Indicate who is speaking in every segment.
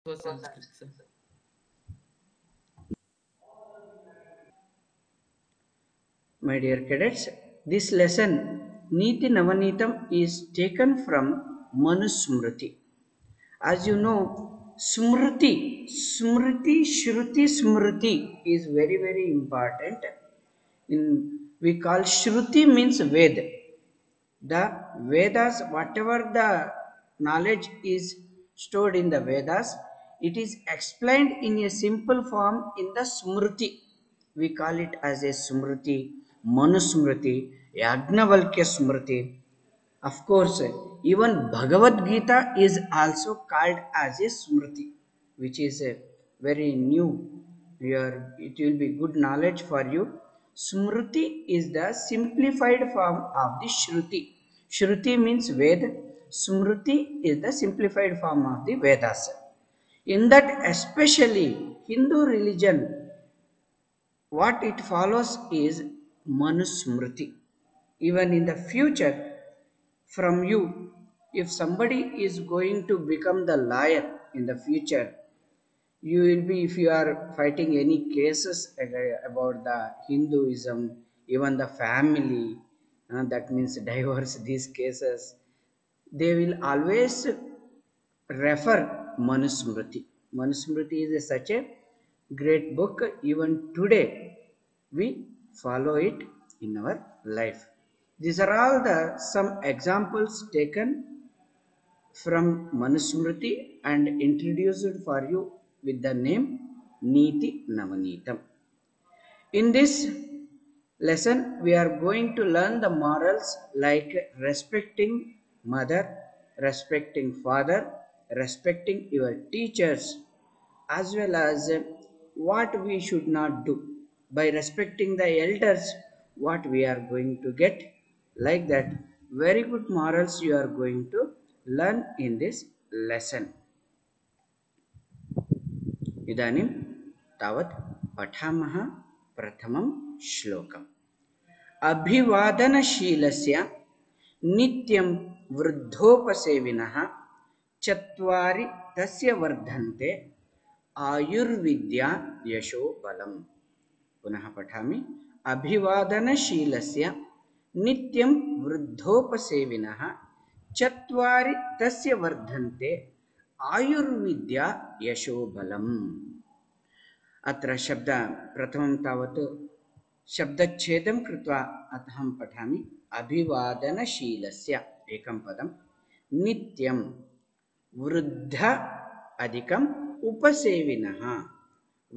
Speaker 1: So Sanskrit, sir.
Speaker 2: My dear cadets, this lesson Niti Navanitam is taken from Manusmriti. As you know, Shruti Smriti is very, very important. We call Shruti means Ved. The Vedas, whatever the knowledge is stored in the Vedas, it is explained in a simple form in the Smriti. We call it as a Smriti, Manusmriti, Yagnavalkya Smriti. Of course, even Bhagavad Gita is also called as a Smriti, which is a very new. It will be good knowledge for you. Smriti is the simplified form of the Shruti. Shruti means Ved. Smriti is the simplified form of the Vedas. In that, especially Hindu religion, what it follows is Manusmriti. Even in the future, from you, if somebody is going to become the lawyer in the future, you will be, if you are fighting any cases about the Hinduism, even the family, that means divorce, these cases, they will always refer Manusmriti. Manusmriti is such a great book. Even today we follow it in our life. These are all the some examples taken from Manusmriti and introduced for you with the name Niti Navanitam. In this lesson, we are going to learn the morals like respecting mother, respecting father, respecting your teachers, as well as what we should not do. By respecting the elders, what we are going to get, like that. Very good morals you are going to learn in this lesson. इदानीं तावत् पठामः प्रथमं श्लोकम् अभिवादनशीलस्य नित्यं वृद्धोपसेविनः चत्वारि तस्य वर्धन्ते आयुर्विद्या यशो बलम् पुनः पठामि अभिवादनशीलस्य नित्यं वृद्धोपसेविनः चत्वारि तस्य वर्धन्ते आयुर्विद्या यशो बलम् अत्र शब्द प्रथमं तावत् शब्दच्छेदं कृत्वा अहं पठामि अभिवादनशीलस्य एकं पदं नित्यं वृद्ध अधिकम् उपसेविनः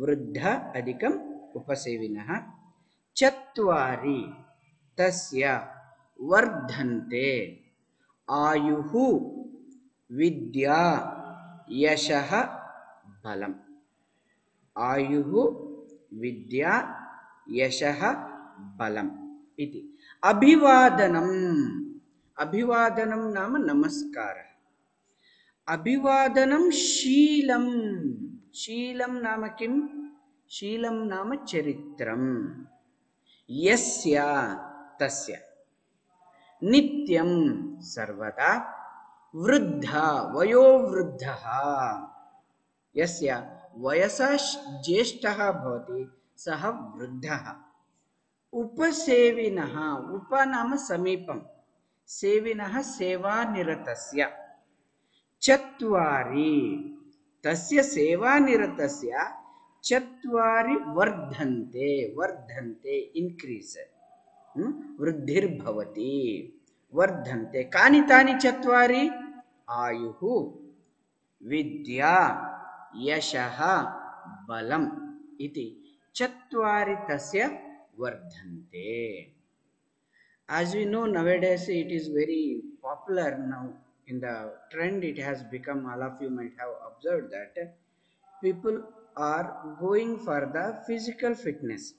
Speaker 2: वृद्ध अधिकम् उपसेविनः चत्वारि तस्य वर्धन्ते आयुः विद्या यशः बलम् आयुः विद्या यशः बलम् इति अभिवादनम् अभिवादनं नाम नमस्कारः अभिवादनं शीलं शीलं नाम किं शीलं नाम चरित्रं यस्य तस्य नित्यं सर्वदा वृद्धा वयोवृद्धः यस्य वयसा ज्येष्ठः भवति सः वृद्धः उपसेविनः उप नाम समीपं सेविनः सेवानिरतस्य चत्वारि तस्य सेवानिरतस्य चत्वारि वर्धन्ते वर्धन्ते इन्क्रीस् वृद्धिर्भवति वर्धन्ते कानि तानि चत्वारि आयुः विद्या यशः बलम् इति चत्वारि तस्य वर्धन्ते. As we know nowadays it is very popular now in the trend it has become all of you might have observed that people are going for the physical fitness.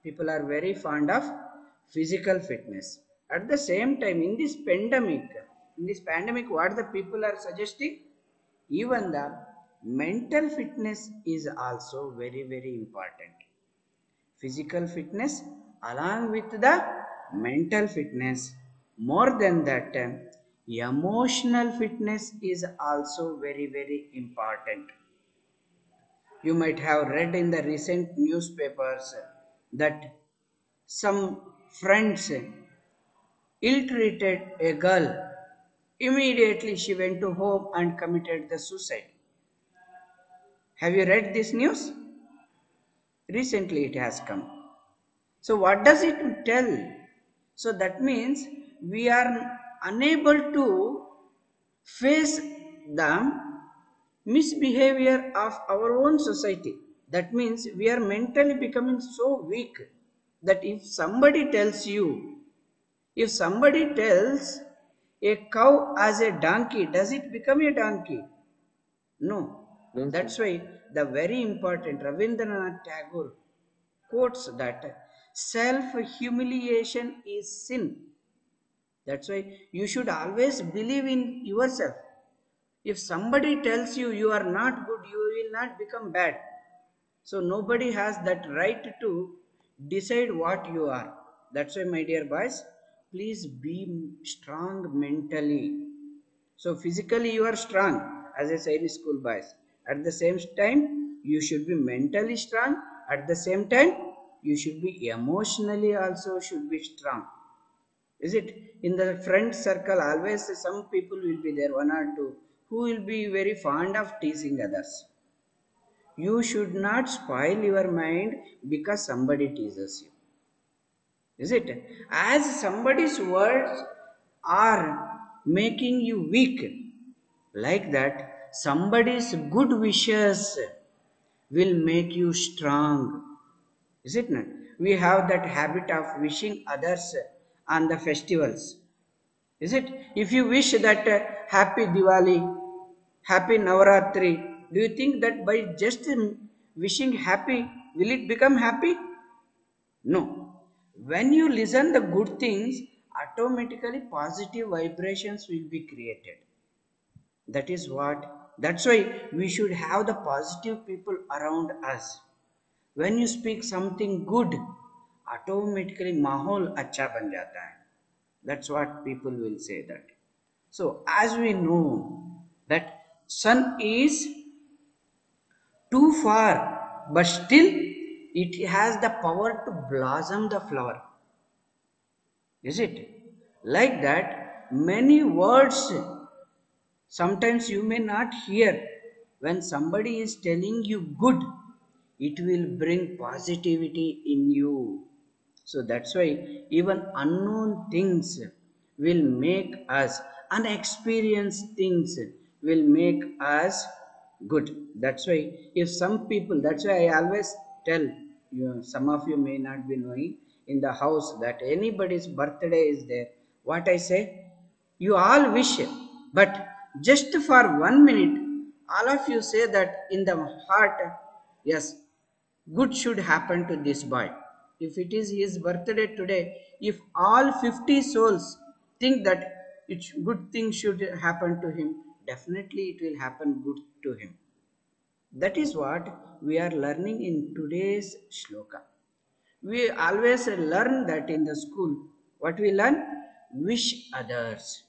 Speaker 2: People are very fond of physical fitness. At the same time in this pandemic what the people are suggesting even the mental fitness is also very very important physical fitness along with the mental fitness more than that emotional fitness is also very very important You might have read in the recent newspapers that some friends ill-treated a girl. Immediately she went to home and committed the suicide. Have you read this news? Recently it has come. So what does it tell? So that means we are unable to face the misbehavior of our own society. That means we are mentally becoming so weak that if somebody tells a cow as a donkey, does it become a donkey? No.
Speaker 1: No, sir.
Speaker 2: That's why the very important Rabindranath Tagore quotes that self humiliation is sin. That's why you should always believe in yourself. If somebody tells you you are not good, you will not become bad. So nobody has that right to decide what you are. That's why, my dear boys, please be strong mentally. So physically you are strong, as I said in school boys. At the same time, you should be mentally strong. At the same time, you should be emotionally also should be strong. Is it? In the friend circle, always some people will be there, one or two, who will be very fond of teasing others. You should not spoil your mind because somebody teases you. Is it? As somebody's words are making you weak, like that, somebody's good wishes will make you strong. Is it not? We have that habit of wishing others on the festivals. Is it? If you wish that happy Diwali, happy Navaratri, do you think that by just wishing happy, will it become happy? No. When you listen the good things, automatically positive vibrations will be created. That is what, that's why we should have the positive people around us. When you speak something good, automatically mahol acha ban jata hai. That's what people will say that. So as we know that sun is too far, but still it has the power to blossom the flower. Is it? Like that, many words sometimes you may not hear. When somebody is telling you good, it will bring positivity in you. So that's why even unknown things will make us, unexperienced things will make us good. That's why if some people, that's why I always tell you, some of you may not be knowing, in the house that anybody's birthday is there, what I say, you all wish, but just for 1 minute, all of you say that in the heart, yes, good should happen to this boy. If it is his birthday today, if all 50 souls think that good thing should happen to him, definitely it will happen good to him. That is what we are learning in today's shloka. We always learn that in the school. What we learn? Wish others.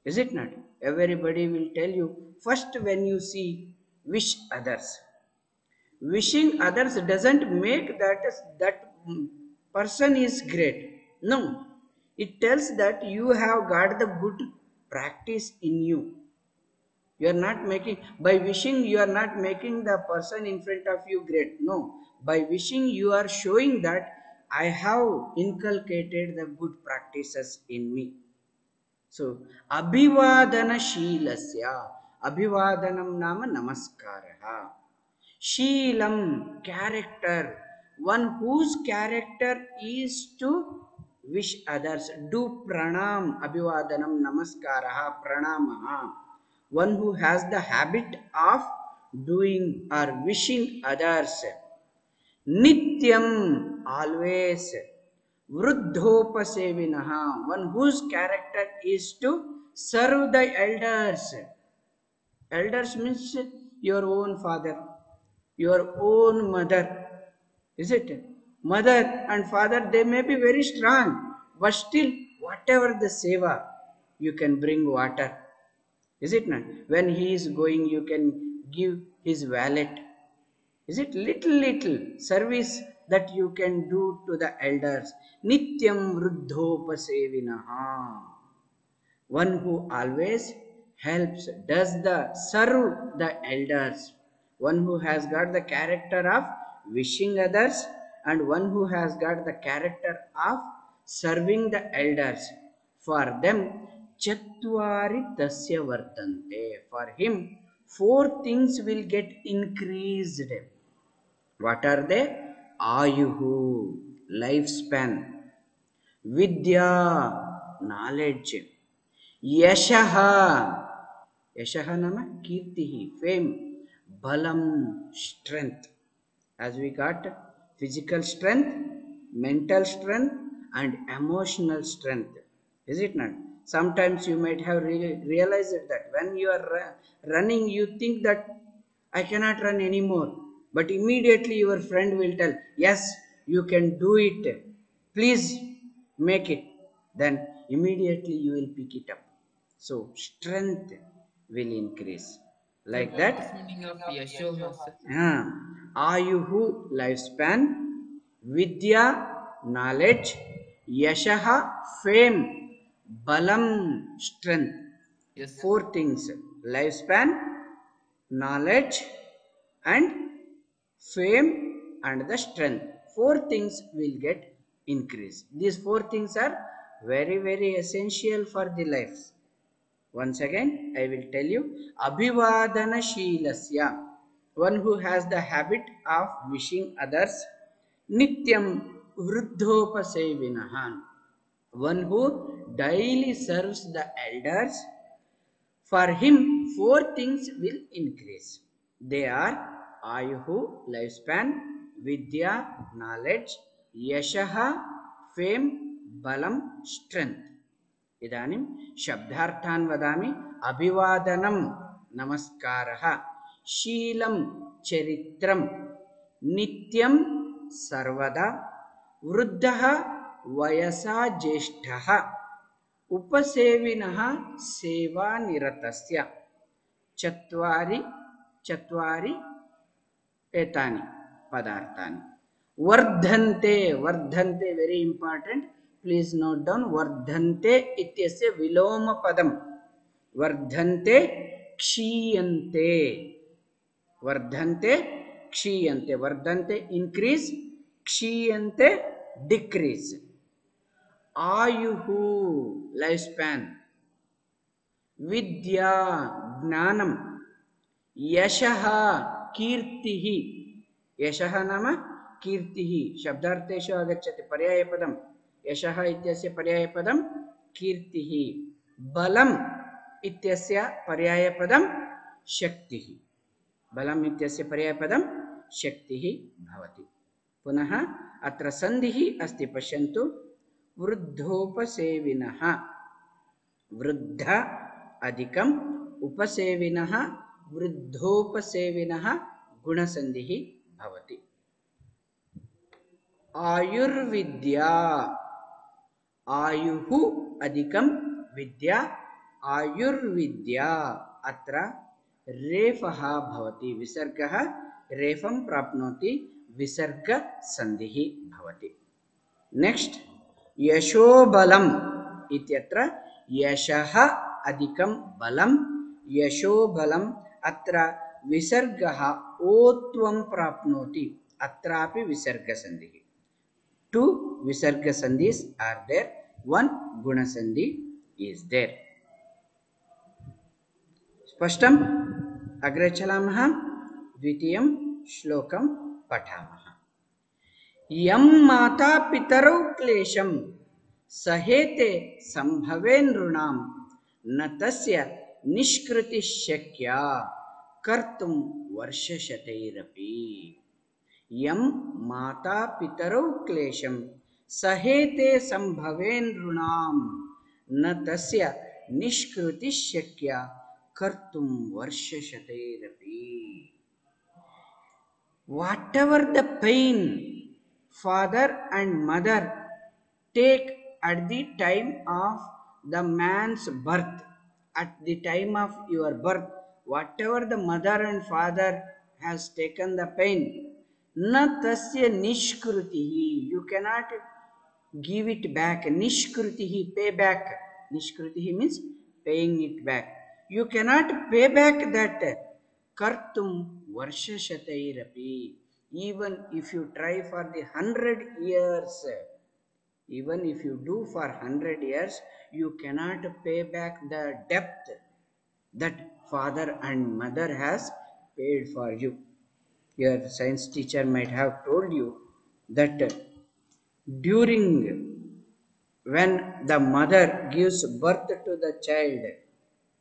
Speaker 2: Is it not? Everybody will tell you first when you see wish others. Wishing others doesn't make that person is great. No, it tells that you have got the good practice in you. You are not making, by wishing you are not making the person in front of you great. No, by wishing you are showing that I have inculcated the good practices in me. So, Abhivadana Shilasya. Abhivadanam Nama Namaskaraha. Sheelam, character. One whose character is to wish others. Do pranam, Abhivadanam Namaskaraha, pranamaha. One who has the habit of doing or wishing others. Nityam, always. Vruddhopasevinaha, one whose character is to serve the elders. Elders means your own father, your own mother. Is it? Mother and father, they may be very strong, but still, whatever the seva, you can bring water. Is it not? When he is going, you can give his wallet. Is it little service that you can do to the elders? Nityam vruddhopasevinaha. One who always helps, does the serve the elders. One who has got the character of wishing others, and one who has got the character of serving the elders. For them, chatvari tasya vartante. For him, four things will get increased. What are they? Ayuhu, lifespan. Vidya, knowledge. Yashaha, Yashaha nama kirtihi, fame. Balam, strength. As we got physical strength, mental strength, and emotional strength. Is it not? Sometimes you might have realized that when you are running, you think that I cannot run anymore. But immediately your friend will tell, yes, you can do it. Please make it. Then immediately you will pick it up. So strength will increase.
Speaker 1: Sir,
Speaker 2: Like
Speaker 1: what
Speaker 2: that,
Speaker 1: is meaning of Yashoha, sir?
Speaker 2: Ayuhu, lifespan. Vidya, knowledge. Yashaha, fame. Balam, strength.
Speaker 1: Yes, sir.
Speaker 2: Four things: lifespan, knowledge, and fame, and the strength. Four things will get increased. These four things are very essential for the life. Once again I will tell you. Abhivadana Shilasya, one who has the habit of wishing others. Nityam Vruddhopasevinaha, one who daily serves the elders. For him, four things will increase. They are Ayuhu, lifespan, Vidya, knowledge, Yashaha, fame, Balam, strength. इदानीं शब्दार्थान् वदामि. अभिवादनं, नमस्कारः. शीलं, चरित्रं. नित्यं, सर्वदा. वृद्धः, वयसा ज्येष्ठः. उपसेविनः, सेवानिरतस्य. चत्वारि चत्वारि एतानि पदार्थानि. वर्धन्ते, वर्धन्ते very important. Please note down. वर्धन्ते इत्यस्य विलोम पदम. वर्धन्ते, क्षीयन्ते. वर्धन्ते, क्षीयन्ते. वर्धन्ते इंक्रीज, क्षीयन्ते डिक्रीज. आयुः, लाइफ स्पैन. विद्या, ज्ञानम. यशः, कीर्तिः. यशः नाम कीर्तिः. शब्दार्थेषु आगच्छति पर्यायपदं. यशः इत्यस्य पर्यायपदं कीर्तिः. बलम् इत्यस्य पर्यायपदं शक्तिः. बलम् इत्यस्य पर्यायपदं शक्तिः भवति. पुनः अत्र सन्धिः अस्ति, पश्यन्तु. वृद्धोपसेविनः, वृद्ध अधिकं, उपसेविनः, वृद्धोपसेविनः, गुणसन्धिः भवति. आयुर्विद्या, आयुः अधिकं, विद्या, आयुर्विद्या. अत्र रेफः भवति, विसर्गः रेफं प्राप्नोति, विसर्गसन्धिः भवति. नेक्स्ट, यशोबलम् इत्यत्र यशः अधिकं बलं, यशोबलम्. अत्र विसर्गः ओत्वं प्राप्नोति, अत्रापि विसर्गसन्धिः. टू विसर्गसन्धिस् आर् देर्, वन गुणसन्धि इस् देर्. स्पष्टम्? अग्रे चलामः. द्वितीयं श्लोकं पठामः. यं माता पितरौ क्लेशं सहेते संभवे नृणां, न तस्य निष्कृतिः शक्या कर्तुं वर्षशतैरपि. यं माता पितरौ क्लेशं सहेते संभवे नृणां, न तस्य निष्कृतिः शक्या कर्तुं वर्षशतैरपि. Whatever the pain father and mother take at the time of the man's birth, at the time of your birth, whatever the mother and father has taken the pain, na tasya nishkrutihi. You cannot give it back. Nishkrutihi, pay back. Nishkrutihi means paying it back. You cannot pay back that kartum varsha shatairapi. Even if you try for the 100 years, even if you do for 100 years, you cannot pay back the debt that father and mother has paid for you. Your science teacher might have told you that during when the mother gives birth to the child,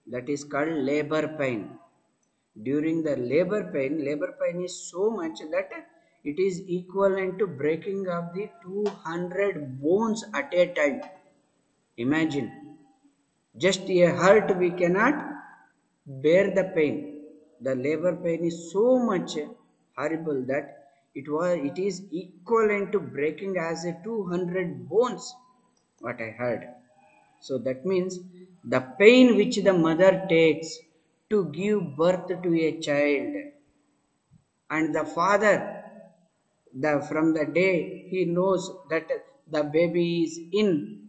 Speaker 2: that is called labor pain. During the labor pain is so much that it is equivalent to breaking of the 200 bones at a time. Imagine, just a hurt we cannot bear the pain. The labor pain is so much horrible that it is equivalent to breaking as a 200 bones, what I heard. So that means the pain which the mother takes to give birth to a child, and the father, from the day he knows that the baby is in,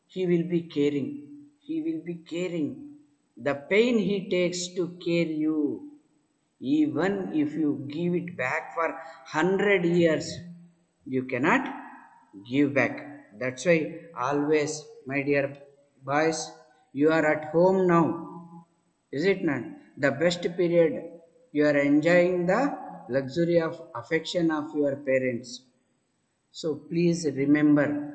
Speaker 2: he will be caring. He will be caring. The pain he takes to care you, even if you give it back for 100 years, you cannot give back. That's why always, my dear boys, you are at home now, is it not? The best period, you are enjoying the luxury of affection of your parents. So please remember,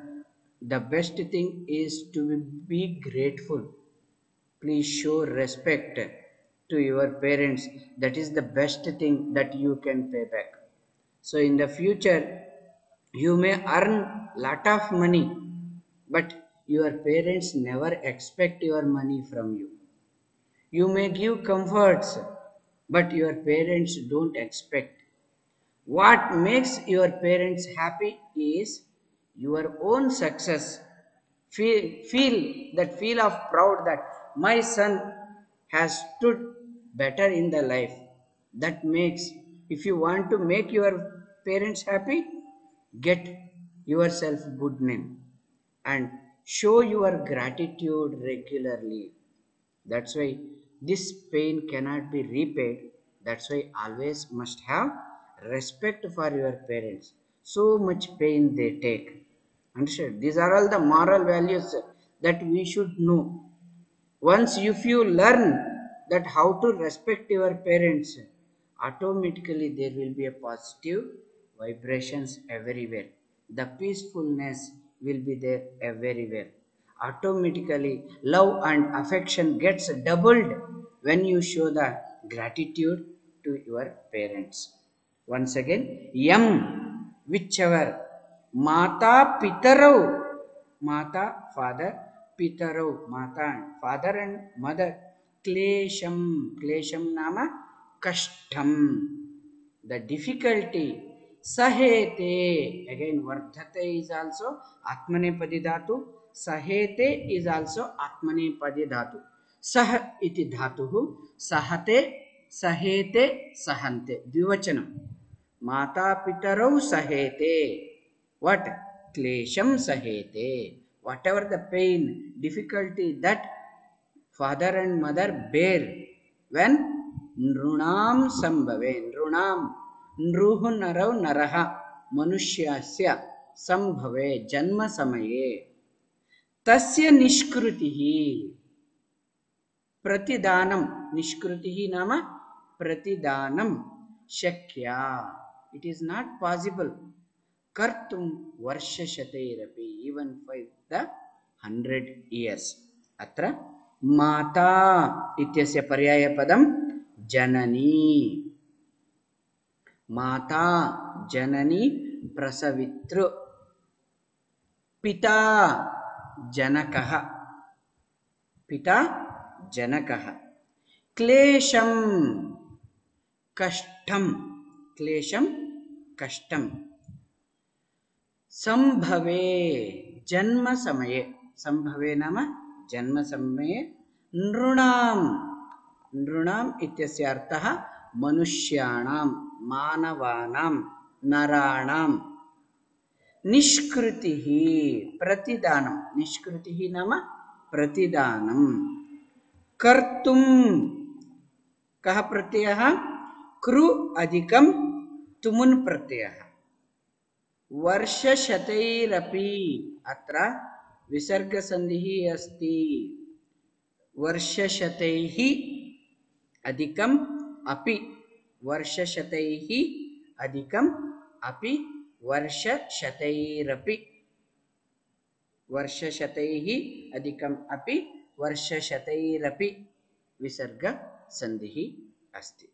Speaker 2: the best thing is to be grateful. Please show respect to your parents. That is the best thing that you can pay back. So in the future, you may earn lot of money, but your parents never expect your money from you. You may give comforts, but your parents don't expect. What makes your parents happy is your own success. Feel that feel of proud that my son has stood better in the life. That makes, if you want to make your parents happy, get yourself good name and show your gratitude regularly. That's why this pain cannot be repaid. That's why always must have respect for your parents. So much pain they take. Understand? These are all the moral values that we should know. Once if you learn that how to respect your parents, automatically there will be a positive vibrations everywhere. The peacefulness will be there everywhere. Automatically love and affection gets doubled when you show the gratitude to your parents. Once again, yam, whichever, mata pitarau, mata father, pitarau mata and father and mother, klesham nama kashtam, the difficulty, sahete, again vardhate is also atmanepadi dhatu, sahete is also atmanepadi dhatu, sah iti dhatuhu, sahate, sahete, sahante, dvivachanam. Mata pitarau sahete. What? Klesham sahete. Whatever the pain, difficulty that father and mother bear when nrunam sambhave. Nrunam. Nruhu narau naraha. Manushyasya sambhave. Janma samaye. Tasya nishkrutihi. Pratidanam. Nishkrutihi nama pratidanam. Shakya. It is not possible. Kartum varsha shatairapi, even for the 100 years. Atra mata ityasya paryaya padam janani. Mata janani prasavitru. Pita janakaha. Pita janakaha. Klesham kashtam. Klesham kashtam. Sambhave janma samaye. Sambhave nama janma samaye. Nrunam. Nrunam ityasya arthaha मनुष्याणां मानवानां नराणां निष्कृतिः प्रतिदानं निष्कृतिः नाम प्रतिदानं कर्तुं कः प्रत्ययः कृ अधिकं तुमुन् प्रत्ययः वर्षशतैरपि अत्र विसर्गसन्धिः अस्ति वर्षशतैः अधिकम् अपि वर्षशतैः अधिकम् अपि वर्षशतैरपि वर्षशतैः अधिकम् अपि वर्षशतैरपि विसर्गसन्धिः अस्ति।